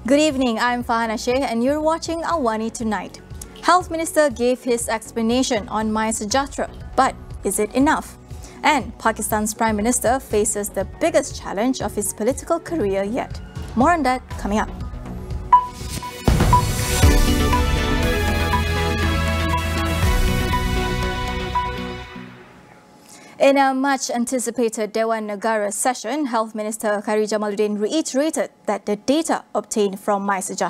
Good evening, I'm Farhana Sheikh and you're watching AWANI Tonight. Health Minister gave his explanation on MySJ, but is it enough? And Pakistan's Prime Minister faces the biggest challenge of his political career yet. More on that coming up. In a much-anticipated Dewan Negara session, Health Minister Khairy reiterated that the data obtained from MySJ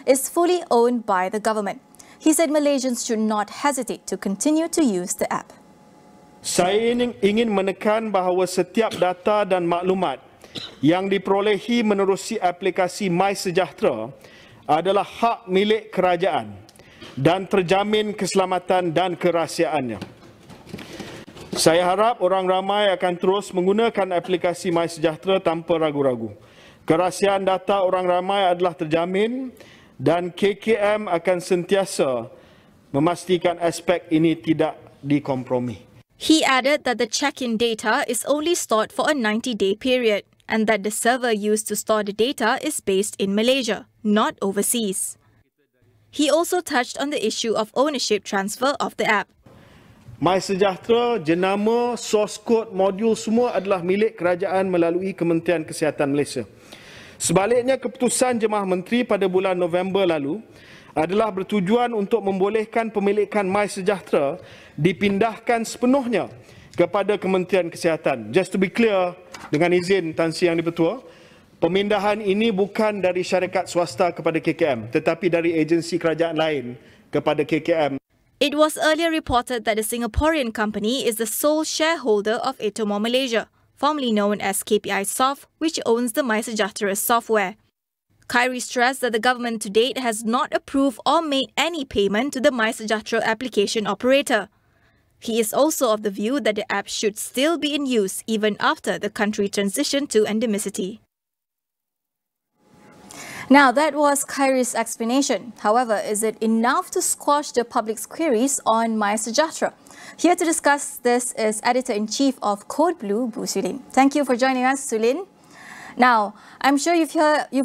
is fully owned by the government. He said Malaysians should not hesitate to continue to use the app. Saya ingin menekan bahawa setiap data dan maklumat yang diperolehi menerusi aplikasi MySJ adalah hak milik kerajaan dan terjamin keselamatan dan kerahsiaannya. Saya harap orang ramai akan terus menggunakan aplikasi MySJ tanpa ragu-ragu. Kerahsiaan data orang ramai adalah terjamin dan KKM akan sentiasa memastikan aspek ini tidak dikompromi. He added that the check-in data is only stored for a 90-day period and that the server used to store the data is based in Malaysia, not overseas. He also touched on the issue of ownership transfer of the app. MySJ, jenama, source code, modul semua adalah milik kerajaan melalui Kementerian Kesihatan Malaysia. Sebaliknya, keputusan Jemaah Menteri pada bulan November lalu adalah bertujuan untuk membolehkan pemilikan MySJ dipindahkan sepenuhnya kepada Kementerian Kesihatan. Just to be clear, dengan izin Tan Sri Yang Di-Pertua, pemindahan ini bukan dari syarikat swasta kepada KKM, tetapi dari agensi kerajaan lain kepada KKM. It was earlier reported that a Singaporean company is the sole shareholder of Atomo Malaysia, formerly known as KPI Soft, which owns the MySJ software. Khairy stressed that the government to date has not approved or made any payment to the MySJ application operator. He is also of the view that the app should still be in use even after the country transitioned to endemicity. Now, that was Khairy's explanation. However, is it enough to squash the public's queries on MySJ? Here to discuss this is Editor-in-Chief of Code Blue, Bu Sulin. Thank you for joining us, Sulin. Now, I'm sure you've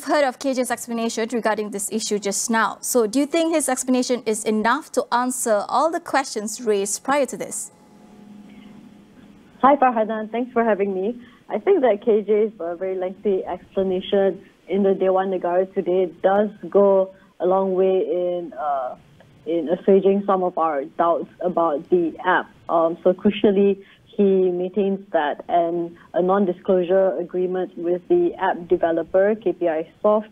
heard of KJ's explanation regarding this issue just now. So, do you think his explanation is enough to answer all the questions raised prior to this? Hi, Farhana. Thanks for having me. I think that KJ's very lengthy explanation in the Dewan Negara today does go a long way in assuaging some of our doubts about the app. So crucially, he maintains that a non-disclosure agreement with the app developer, KPI Soft,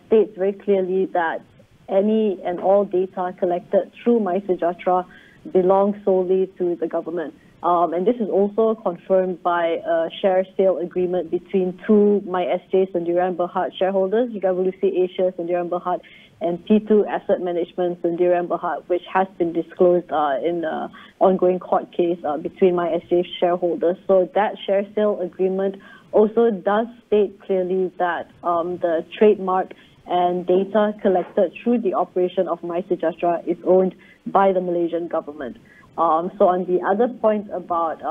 states very clearly that any and all data collected through MySJ belongs solely to the government. And this is also confirmed by a share sale agreement between two MySJ Sendirian Berhad shareholders, GWC Asia Sendirian Berhad and P2 Asset Management Sendirian Berhad, which has been disclosed in the ongoing court case between MySJ shareholders. So that share sale agreement also does state clearly that the trademark and data collected through the operation of MySJ is owned by the Malaysian government. So on the other point about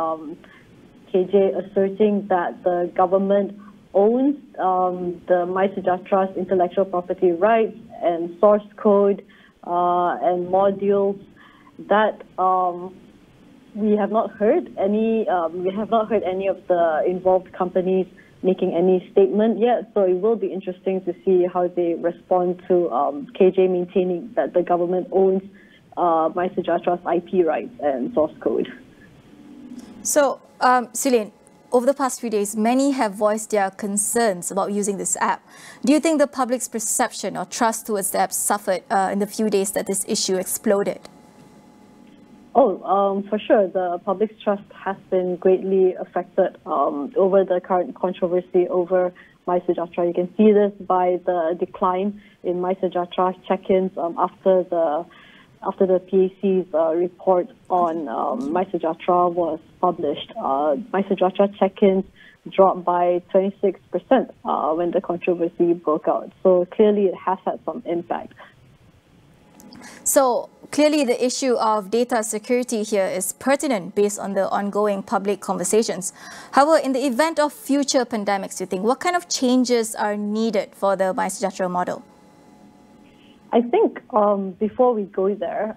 KJ asserting that the government owns the MySJ intellectual property rights and source code and modules, that we have not heard any of the involved companies making any statement yet. So it will be interesting to see how they respond to KJ maintaining that the government owns MySJ IP rights and source code. So, Sulin, over the past few days, many have voiced their concerns about using this app. Do you think the public's perception or trust towards the app suffered in the few days that this issue exploded? For sure. The public's trust has been greatly affected over the current controversy over MySJ. You can see this by the decline in MySJ check-ins after the PAC's report on MySJ was published. MySJ check-ins dropped by 26% when the controversy broke out. So clearly it has had some impact. So So clearly the issue of data security here is pertinent based on the ongoing public conversations. However, in the event of future pandemics, do you think, what kind of changes are needed for the MySJ model? I think before we go there,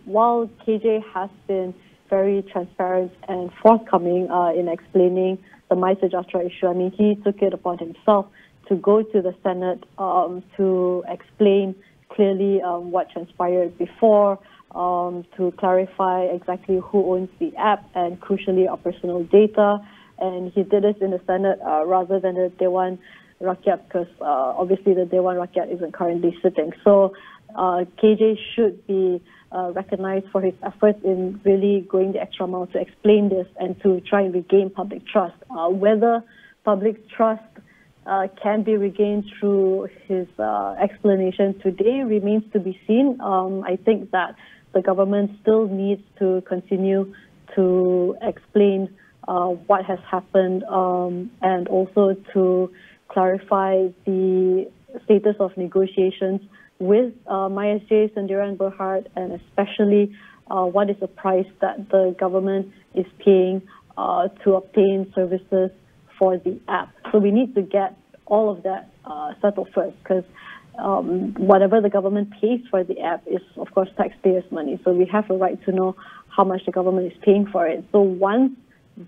while KJ has been very transparent and forthcoming in explaining the MySJ issue, I mean, he took it upon himself to go to the Senate to explain clearly what transpired before, to clarify exactly who owns the app and, crucially, our personal data. And he did this in the Senate rather than the Dewan Rakyat, because obviously the Dewan Rakyat isn't currently sitting. So KJ should be recognized for his efforts in really going the extra mile to explain this and to try and regain public trust. Whether public trust can be regained through his explanation today remains to be seen. I think that the government still needs to continue to explain what has happened and also to clarify the status of negotiations with MySJ, Sendirian Berhad, and especially what is the price that the government is paying to obtain services for the app. So we need to get all of that settled first, because whatever the government pays for the app is, of course, taxpayers' money. So we have a right to know how much the government is paying for it. So once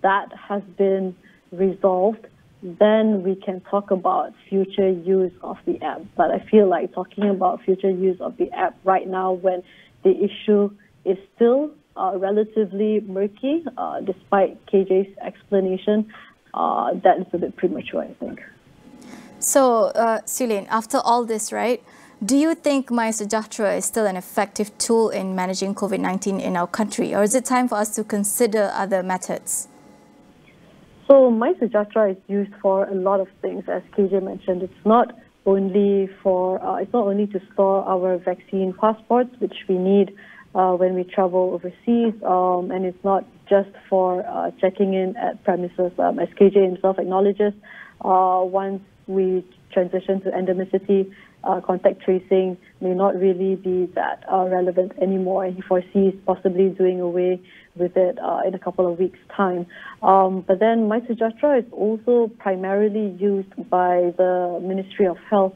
that has been resolved, then we can talk about future use of the app. But I feel like talking about future use of the app right now, when the issue is still relatively murky, despite KJ's explanation, that is a bit premature, I think. So, Sulin, after all this, right, do you think MySJ is still an effective tool in managing COVID-19 in our country, or is it time for us to consider other methods? So MySJ is used for a lot of things, as KJ mentioned. It's not only to store our vaccine passports, which we need when we travel overseas, and it's not just for checking in at premises, as KJ himself acknowledges. Once we transition to endemicity, contact tracing may not really be that relevant anymore, and he foresees possibly doing away with it in a couple of weeks' time. But then MySJ is also primarily used by the Ministry of Health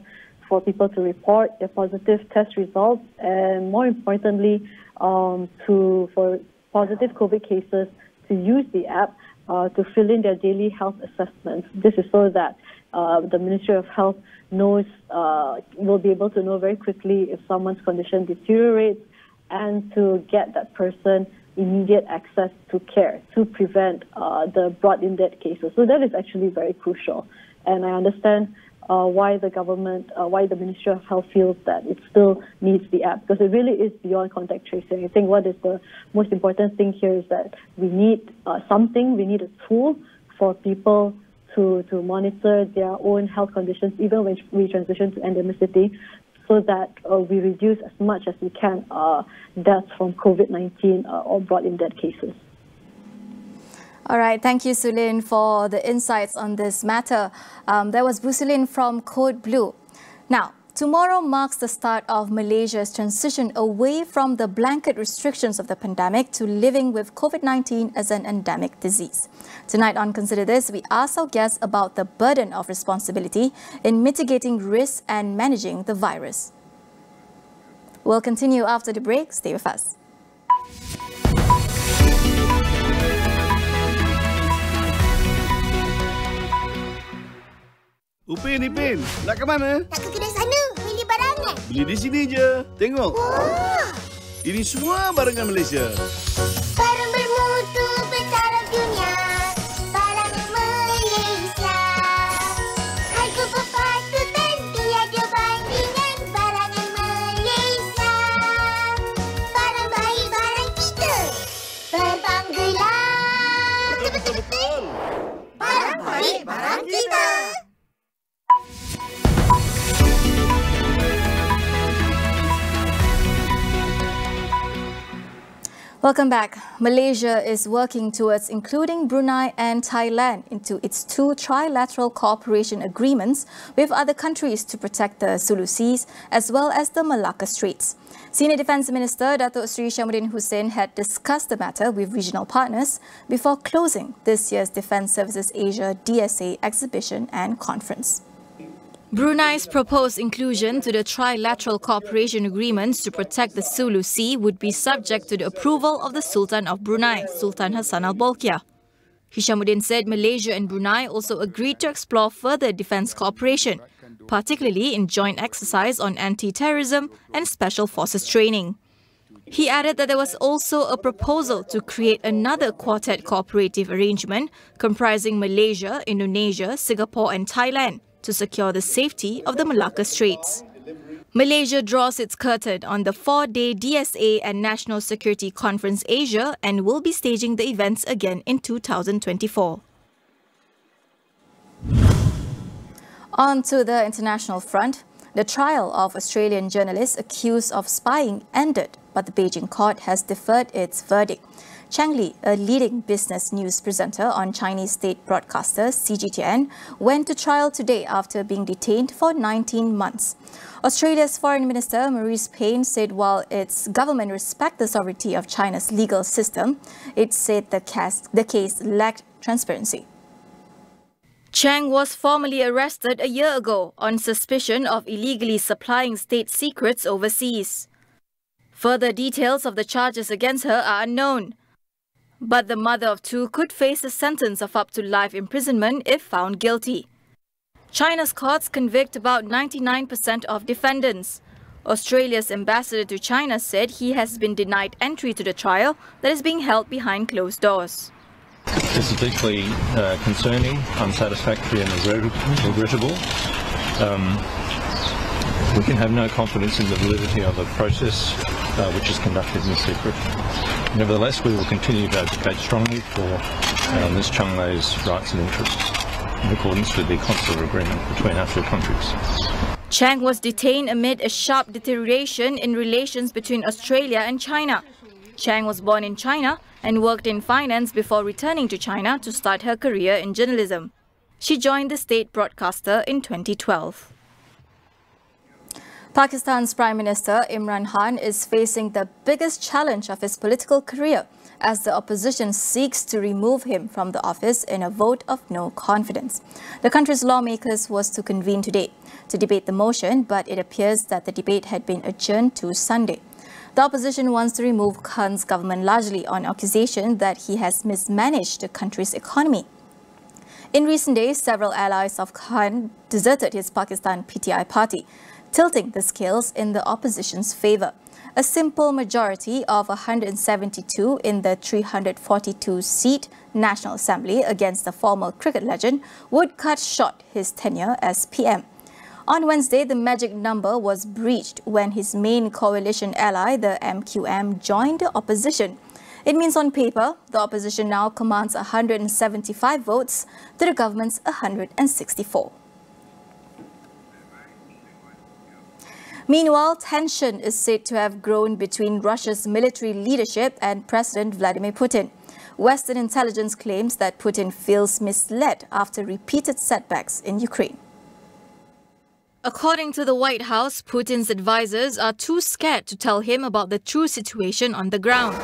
for people to report their positive test results, and more importantly, for positive COVID cases to use the app to fill in their daily health assessments. This is so that the Ministry of Health will be able to know very quickly if someone's condition deteriorates and to get that person immediate access to care to prevent the brought-in dead cases. So that is actually very crucial. And I understand why the Ministry of Health feels that it still needs the app, because it really is beyond contact tracing. I think what is the most important thing here is that we need we need a tool for people to monitor their own health conditions, even when we transition to endemicity, so that we reduce as much as we can deaths from COVID-19 or brought-in dead cases. All right, thank you, Sulin, for the insights on this matter. That was Sulin from Code Blue. Now, tomorrow marks the start of Malaysia's transition away from the blanket restrictions of the pandemic to living with COVID-19 as an endemic disease. Tonight on Consider This, we ask our guests about the burden of responsibility in mitigating risks and managing the virus. We'll continue after the break. Stay with us. Upin, nak ke mana? Nak ke kedai sana, beli barangan. Beli di sini je. Tengok. Wah! Ini semua barangan Malaysia. Barang bermutu bertaraf dunia. Barangan Malaysia. Harga berpatutan tiada bandingan. Barangan Malaysia. Barang baik, barang kita. Berbanggalah. Betul. Barang baik, barang kita. Welcome back. Malaysia is working towards including Brunei and Thailand into its 2 trilateral cooperation agreements with other countries to protect the Sulu Seas as well as the Malacca Straits. Senior Defence Minister Datuk Seri Syamuddin Hussein had discussed the matter with regional partners before closing this year's Defence Services Asia DSA exhibition and conference. Brunei's proposed inclusion to the trilateral cooperation agreements to protect the Sulu Sea would be subject to the approval of the Sultan of Brunei, Sultan Hassan Al Bolkiah. Hishamuddin said Malaysia and Brunei also agreed to explore further defence cooperation, particularly in joint exercise on anti-terrorism and special forces training. He added that there was also a proposal to create another quartet cooperative arrangement comprising Malaysia, Indonesia, Singapore and Thailand to secure the safety of the Malacca Straits. Malaysia draws its curtain on the 4-day DSA and National Security Conference Asia and will be staging the events again in 2024. On to the international front. The trial of Australian journalists accused of spying ended, but the Beijing court has deferred its verdict. Chang Li, a leading business news presenter on Chinese state broadcaster CGTN, went to trial today after being detained for 19 months. Australia's Foreign Minister Marise Payne said while its government respects the sovereignty of China's legal system, it said the case lacked transparency. Chang was formally arrested a year ago on suspicion of illegally supplying state secrets overseas. Further details of the charges against her are unknown, but the mother of 2 could face a sentence of up to life imprisonment if found guilty. China's courts convict about 99% of defendants. Australia's ambassador to China said he has been denied entry to the trial that is being held behind closed doors. This is deeply concerning, unsatisfactory and regrettable. We can have no confidence in the validity of the process which is conducted in secret. Nevertheless, we will continue to advocate strongly for Ms Chang Lei's rights and interests in accordance with the consular agreement between our 2 countries. Chang was detained amid a sharp deterioration in relations between Australia and China. Chang was born in China and worked in finance before returning to China to start her career in journalism. She joined the state broadcaster in 2012. Pakistan's Prime Minister Imran Khan is facing the biggest challenge of his political career as the opposition seeks to remove him from the office in a vote of no confidence. The country's lawmakers was to convene today to debate the motion, but it appears that the debate had been adjourned to Sunday. The opposition wants to remove Khan's government largely on accusation that he has mismanaged the country's economy. In recent days, several allies of Khan deserted his Pakistan PTI party, tilting the scales in the opposition's favour. A simple majority of 172 in the 342-seat National Assembly against the former cricket legend would cut short his tenure as PM. On Wednesday, the magic number was breached when his main coalition ally, the MQM, joined the opposition. It means on paper, the opposition now commands 175 votes to the government's 164. Meanwhile, tension is said to have grown between Russia's military leadership and President Vladimir Putin. Western intelligence claims that Putin feels misled after repeated setbacks in Ukraine. According to the White House, Putin's advisors are too scared to tell him about the true situation on the ground.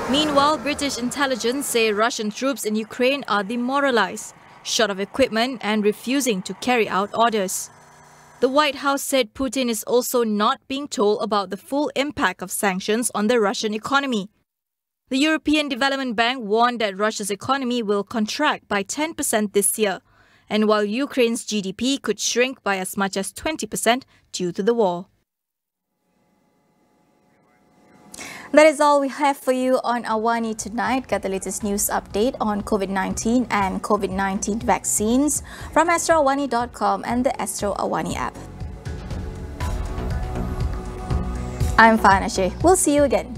Meanwhile, British intelligence say Russian troops in Ukraine are demoralized, short of equipment and refusing to carry out orders. The White House said Putin is also not being told about the full impact of sanctions on the Russian economy. The European Development Bank warned that Russia's economy will contract by 10% this year, and while Ukraine's GDP could shrink by as much as 20% due to the war. That is all we have for you on AWANI tonight. Get the latest news update on COVID-19 and COVID-19 vaccines from astroawani.com and the Astro AWANI app. I'm Farhana Sheikh. We'll see you again.